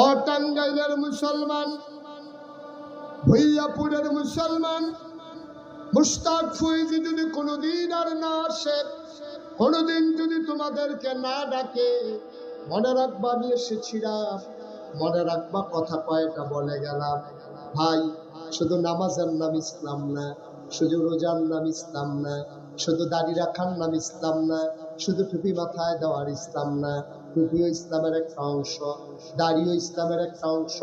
ও টাঙ্গাইলের মুসলমান, ভৈয়াপুরের মুসলমান, মুশতাক ফৈজি যদি কোনোদিন আর না আসে, কোনোদিন যদি তোমাদেরকে না ডাকে, মনে রাখবা আমি এসেছিলাম, মনে রাখবা কথা কয়টা বলে গেলাম। ভাই, শুধু নামাজের নাম ইসলাম না, শুধু রোজার নাম ইসলাম না, শুধু দাড়ি রাখার নাম ইসলাম না, শুধু টুপি মাথায় দেওয়ার ইসলাম না। টুপিও ইসলামের একটা অংশ, দাড়িও ইসলামের একটা অংশ,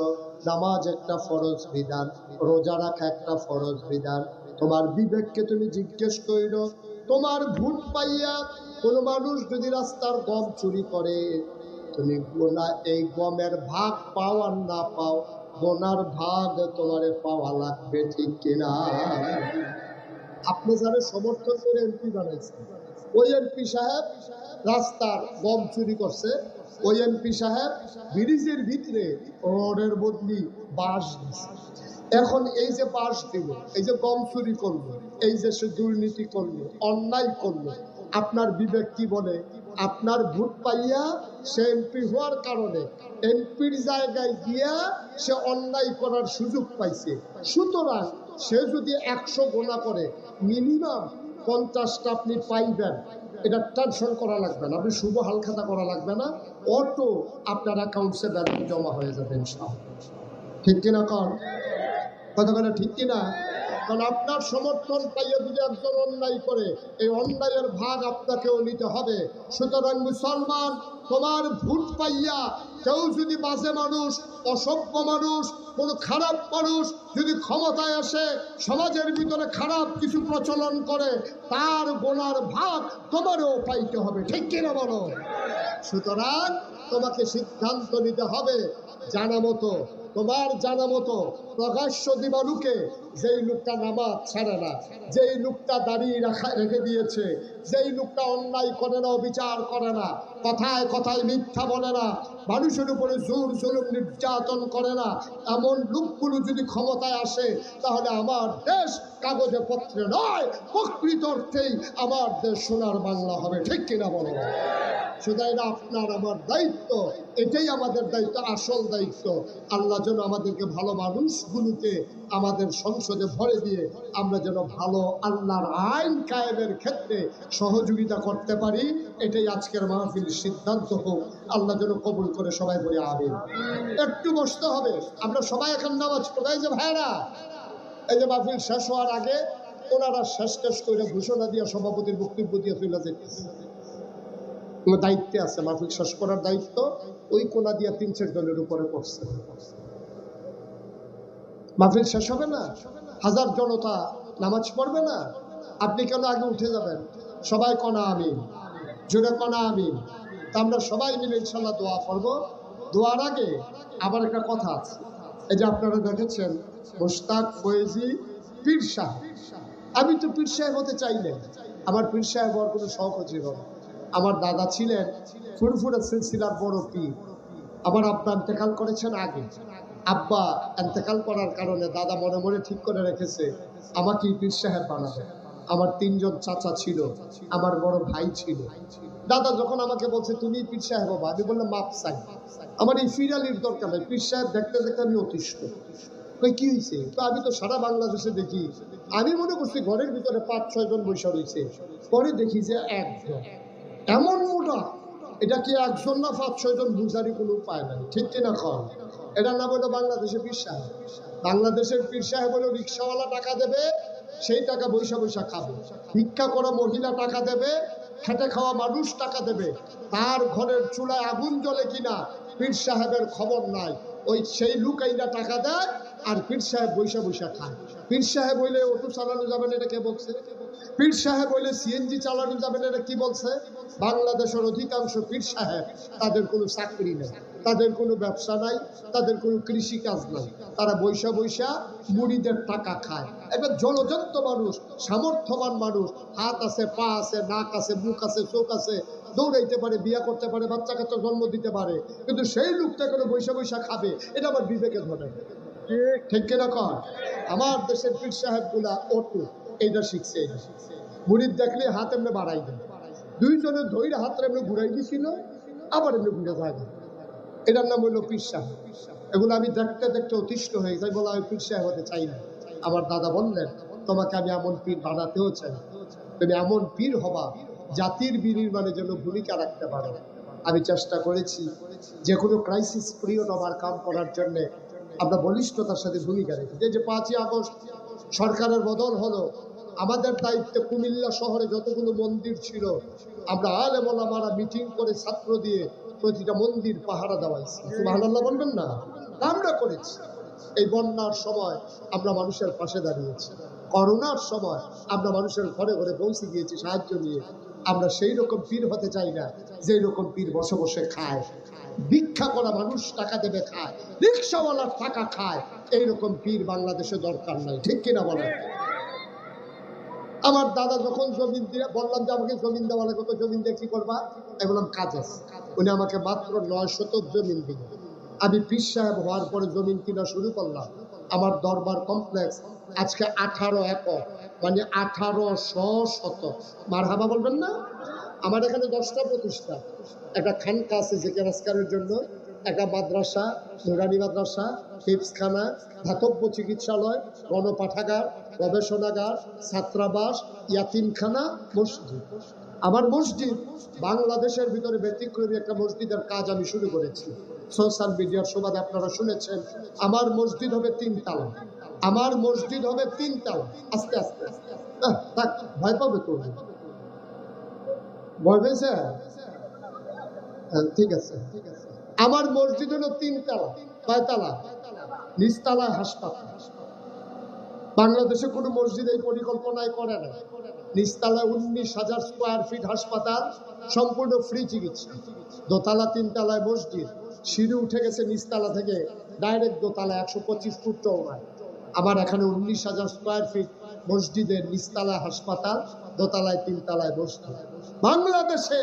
নামাজ একটা ফরজ বিধান, রোজা রাখা একটা ফরজ বিধান। তোমার বিবেককে তুমি জিজ্ঞেস করো, তোমার ভোট পাইয়া কোনো মানুষ যদি রাস্তার গম চুরি করে, তুমি গোনা এই গমের ভাগ পাও আর না পাও, গোনার ভাগ তোমারে পাওয়া লাগবে, ঠিক কিনা? আপনি যারা সমর্থন করে এমপি বানাইছেন, ওই এমপি সাহেব রাস্তার গম চুরি করছে, ওই এমপি সাহেব ব্রিজের ভিতরে রোডের বদলি বাঁশ দিচ্ছে। এখন এই যে বাঁশ দিল, এই যে গম চুরি করলো, এই যে সে দুর্নীতি করলো, অন্যায় করলো, আপনার বিবেক কি বলে? আপনার ভোট পাইয়া সে এমপি হওয়ার কারণে এমপির জায়গায় গিয়া সে অন্যায় করার সুযোগ পাইছে। সুতরাং সে যদি 100 গোনা করে, মিনিমাম 50টা আপনি পাইবেন। এটা টেনশন করা লাগবে না, আপনি শুভ হালখাতা করা লাগবে না, অটো আপনার অ্যাকাউন্টসে ব্যালেন্স জমা হয়ে যাবে ইনশাআল্লাহ। ঠিক কিনা কন? কতক্ষণে ঠিক কিনা? কারণ আপনার সমর্থন পাইয়া যদি একজন অন্যায় করে, এই অন্যায়ের ভাগ আপনাকেও নিতে হবে। সুতরাং মুসলমান, তোমার ভোট পাইয়া কেউ যদি বাজে মানুষ, অসভ্য মানুষ, কোন খারাপ মানুষ যদি ক্ষমতায় আসে, সমাজের ভিতরে খারাপ কিছু প্রচলন করে, তার গোনার ভাগ তোমারও পাইতে হবে, ঠিক কিনা বলো? সুতরাং তোমাকে সিদ্ধান্ত নিতে হবে জানা মতো, তোমার জানা মতো প্রকাশ্য দিবালুকে, যেই লোকটা নামাজ ছাড়ে না, যেই লোকটা দাঁড়িয়ে রেখে দিয়েছে, যেই লোকটা অন্যায় করে না, বিচার করে না, কথায় কথায় মিথ্যা বলে না, মানুষের উপরে জোর জুলুম নির্যাতন করে না, এমন লোকগুলো যদি ক্ষমতায় আসে, তাহলে আমার দেশ কাগজে পত্রে নয়, প্রকৃত অর্থেই আমার দেশ সোনার বাংলা হবে, ঠিক কিনা বলো? সুতরাং এটা আপনার আমার দায়িত্ব, এটাই আমাদের দায়িত্ব, আসল দায়িত্ব। আল্লাহ যেন আমাদেরকে ভালো মানুষগুলোকে আমাদের সংসদে ভরে দিয়ে আমরা যেন ভালো আল্লাহর আইন কায়েমের ক্ষেত্রে সহযোগিতা করতে পারি, এটাই আজকের মাহফিল সিদ্ধান্ত হোক। আল্লাহ যেন কবুল করে, সবাই বলে আমিন। একটু বসতে হবে, আমরা সবাই এখন নামাজ পড়াই যে ভাইরা, এই যে মাহফিল শেষ হওয়ার আগে ওনারা শেষ করে ঘোষণা দিয়ে সভাপতির বক্তব্য দিয়ে চলে যেতেছে। দায়িত্বে আছে, মাহফিল শেষ করার দায়িত্ব ওই কোনা দিয়া 3-4 জনের উপরে পড়ছে। মাহফিল শেষ হবে না, হাজার জনতা নামাজ পড়বে না, আপনি কেন আগে উঠে যাবেন? সবাই কনা আমিন, জোরে কনা আমিন। তা আমরা সবাই মিলে ইনশাল্লাহ দোয়া করব। দোয়ার আগে আবার একটা কথা আছে, এই যে আপনারা দেখেছেন মুশতাক ফৈজি পীর সাহেব, আমি তো পীর সাহেব হতে চাইলে, আমার পীর সাহেব হওয়ার কোনো শখও ছিল না। আমার দাদা ছিলেন ফুরফুরা সিলসিলার বড় পীর। আমার আব্বা ইন্তেকাল করেছেন আগে, আব্বা ইন্তেকাল করার কারণে দাদা মনে মনে ঠিক করে রেখেছে আমাকে পীর সাহেব বানাবে। আমার 3 জন চাচা ছিল, আমার বড় ভাই ছিল। দাদা যখন আমাকে বলছে তুমি পীর সাহেব হবা, আমি বললাম মাপ চাই, আমার এই ফিরালির দরকার নেই, পীর সাহেব দেখতে দেখতে আমি অতিষ্ঠ। কি হয়েছে? তো আমি তো সারা বাংলাদেশে দেখি, আমি মনে করছি ঘরের ভিতরে 5-6 জন বৈশা রয়েছে, পরে দেখি যে একজন এমন মোটা, এটা কি একজন না 5-6 জন বুঝারই কোনো উপায় নাই, ঠিক কিনা কর? এটার নাম হলো বাংলাদেশের পীর সাহেব। বাংলাদেশের পীর সাহেব হলো রিক্সাওয়ালা টাকা দেবে, সেই টাকা বৈশা বৈশা খাবে, ভিক্ষা করা মহিলা টাকা দেবে, খেটে খাওয়া মানুষ টাকা দেবে, তার ঘরের চুলায় আগুন জ্বলে কিনা পীর সাহেবের খবর নাই, ওই সেই লুকাইরা টাকা দেয় আর পীর সাহেব বৈশা বৈশা খায়। পীর সাহেব হইলে অটো চালানো যাবে না, এটা কে বলছে? পীর সাহেব হইলে সিএনজি চালানো যাবে না, এটা কি বলছে? বাংলাদেশের অধিকাংশ পীর সাহেব, তাদের কোনো চাকরি নেই, তাদের কোনো ব্যবসা নাই, তাদের কোনো কৃষি কাজ নাই, তারা বৈশা বৈশা মুড়িদের টাকা খায়। একটা জলজন্ত মানুষ, সামর্থ্যবান মানুষ, হাত আছে, পা আছে, নাক আছে, মুখ আছে, চোখ আছে, দৌড়াইতে পারে, বিয়া করতে পারে, বাচ্চা কাচ্চা জন্ম দিতে পারে, কিন্তু সেই লোকটা করে বৈশা বৈশা খাবে, এটা আমার বিবেকে ধরে, ঠিক কিনা কর? আমার দেশের পীর সাহেব গুলা অটু এইটা শিখছে, মুড়িদ দেখলে হাত এমনি বাড়াই দেয়, 2 জনের ধৈর্য হাতটা এমনি ঘুরাই দিছিল, আবার এমনি ঘুরে যায়। এটার নাম হলো পীর সাহেব। এগুলো আমি দেখতে দেখতে অতিষ্ঠ হয়ে যাই, বলে আমি পীর সাহেব হতে চাই না। আমার দাদা বললেন, তোমাকে আমি এমন পীর বানাতেও চাই, তুমি এমন পীর হবা জাতির বিনির্মাণের জন্য ভূমিকা রাখতে পারো। আমি চেষ্টা করেছি যে কোনো ক্রাইসিস পিরিয়ড ওভারকাম করার জন্য আমরা বলিষ্ঠতার সাথে ভূমিকা রেখেছি। যে 5ই আগস্ট সরকারের বদল হলো, আমাদের দায়িত্বে কুমিল্লা শহরে যতগুলো মন্দির ছিল আমরা আলেম ওলামারা মিটিং করে ছাত্র দিয়ে প্রতিটা মন্দির পাহারা দেওয়াইছি। সুবহানাল্লাহ বলবেন না? আমরা করেছি। এই বন্যার সময় আমরা মানুষের পাশে দাঁড়িয়েছি, করোনার সময় আমরা মানুষের ঘরে ঘরে পৌঁছে গিয়েছি সাহায্য নিয়ে। আমরা সেই রকম পীর হতে চাই না যেই রকম পীর বসে বসে খায়, ভিক্ষা করা মানুষ টাকা দেবে খায়, রিক্সাওয়ালার টাকা খায়। এইরকম পীর বাংলাদেশে দরকার নাই, ঠিক কিনা বলেন? আমার দাদা যখন জমিন দিয়ে বললাম যে আমাকে জমিন দেওয়া লাগে, তো জমিন দিয়ে কি করবা? আমি বললাম কাজ আছে। উনি আমাকে মাত্র 9 শতক জমিন দিল। আমি পীর সাহেব হওয়ার পরে জমিন কিনা শুরু করলাম। আমার দরবার কমপ্লেক্স আজকে 18 একর, মানে 1800 শতক। মারহাবা বলবেন না? আমার এখানে 10টা প্রতিষ্ঠান, একটা খানকা আছে জিকির আজকারের জন্য, একটা মাদ্রাসা, নুরানি মাদ্রাসা, হিফজখানা, ধাতব্য চিকিৎসালয়, গণপাঠাগার, গবেষণাগার, ছাত্রাবাস, ইয়াতিমখানা, মসজিদ। আমার মসজিদ বাংলাদেশের ভিতরে ব্যতিক্রমী একটা মসজিদের কাজ আমি শুরু করেছি। সোশ্যাল মিডিয়ার সুবাদে আপনারা শুনেছেন, আমার মসজিদ হবে 3 তালা। আমার মসজিদ হবে 3 তালা। আস্তে আস্তে থাক, ভয় পাবে তো, ভয় পেয়েছে? ঠিক আছে। আমার মসজিদ হলো 3 তালা। কয় তালা? নিচতলায় হাসপাতাল। বাংলাদেশে কোনো মসজিদ এই পরিকল্পনায় করে না। নিচতলায় 19,000 স্কোয়ার ফিট হাসপাতাল, সম্পূর্ণ ফ্রি চিকিৎসা। দোতলা 3 তালায় মসজিদ, সিঁড়ি উঠে গেছে নিচতলা থেকে ডাইরেক্ট দোতলা, 125 ফুট চওড়ায়। আমার এখানে 19,000 স্কোয়ার ফিট মসজিদের নিচতলায় হাসপাতাল, দোতলায় 3 তালায় মসজিদ। বাংলাদেশে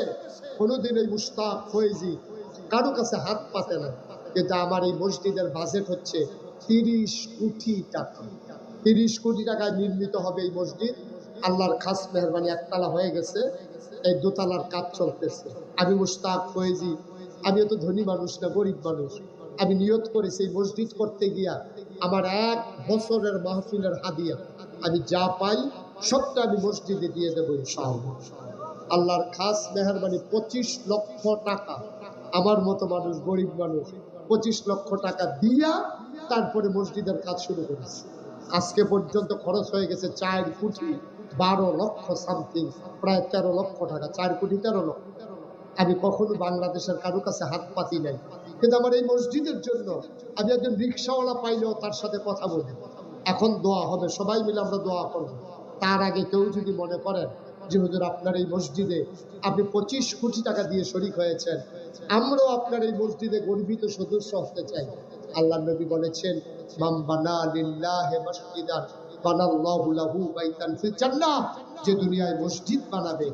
কোনোদিন এই মুশতাক ফয়েজি কারো কাছে হাত পাতে না, কিন্তু আমার এই মসজিদের বাজেট হচ্ছে 30 কোটি টাকা। 30 কোটি টাকায় নির্মিত হবে এই মসজিদ। আল্লাহর খাস মেহরবানি একতলা হয়ে গেছে, এই দোতলার কাজ চলতেছে। আমি মুশতাক ফয়েজি, আমিও তো ধনী মানুষ না, গরিব মানুষ। আমি নিয়ত করেছি এই মসজিদ করতে গিয়া আমার 1 বছরের মাহফিলের হাদিয়া আমি যা পাই সবটা আমি মসজিদে দিয়ে দেবো ইনশাআল্লাহ। আল্লাহর খাস মেহরবানি 25 লক্ষ টাকা, আমার মতো মানুষ, গরিব মানুষ, 25 লক্ষ টাকা দিয়া তারপরে মসজিদের কাজ শুরু করেছি। আজকে পর্যন্ত খরচ হয়ে গেছে 4 কোটি 12 লক্ষ সামথিং, প্রায় 13 লক্ষ টাকা। 4 কোটি 13 লক্ষ। আমি কখনো বাংলাদেশের কারো কাছে হাত পাতি নাই, কিন্তু আমার এই মসজিদের জন্য আমি একজন রিক্সাওয়ালা পাইলেও তার সাথে কথা বলি। এখন দোয়া হবে, সবাই মিলে আমরা দোয়া করব। তার আগে কেউ যদি মনে করেন যে হুজুর আপনার এই মসজিদে আপনি 25 কোটি টাকা দিয়ে শরীক হয়েছেন, আমরাও আপনার এই মসজিদে গর্বিত সদস্য হতে চাই। আল্লাহ নবী বলেছেন, মান বানা লিল্লাহি মাসজিদান বানাল্লাহু লাহু বাইতান ফিল জান্নাহ। যে দুনিয়ায় মসজিদ বানাবে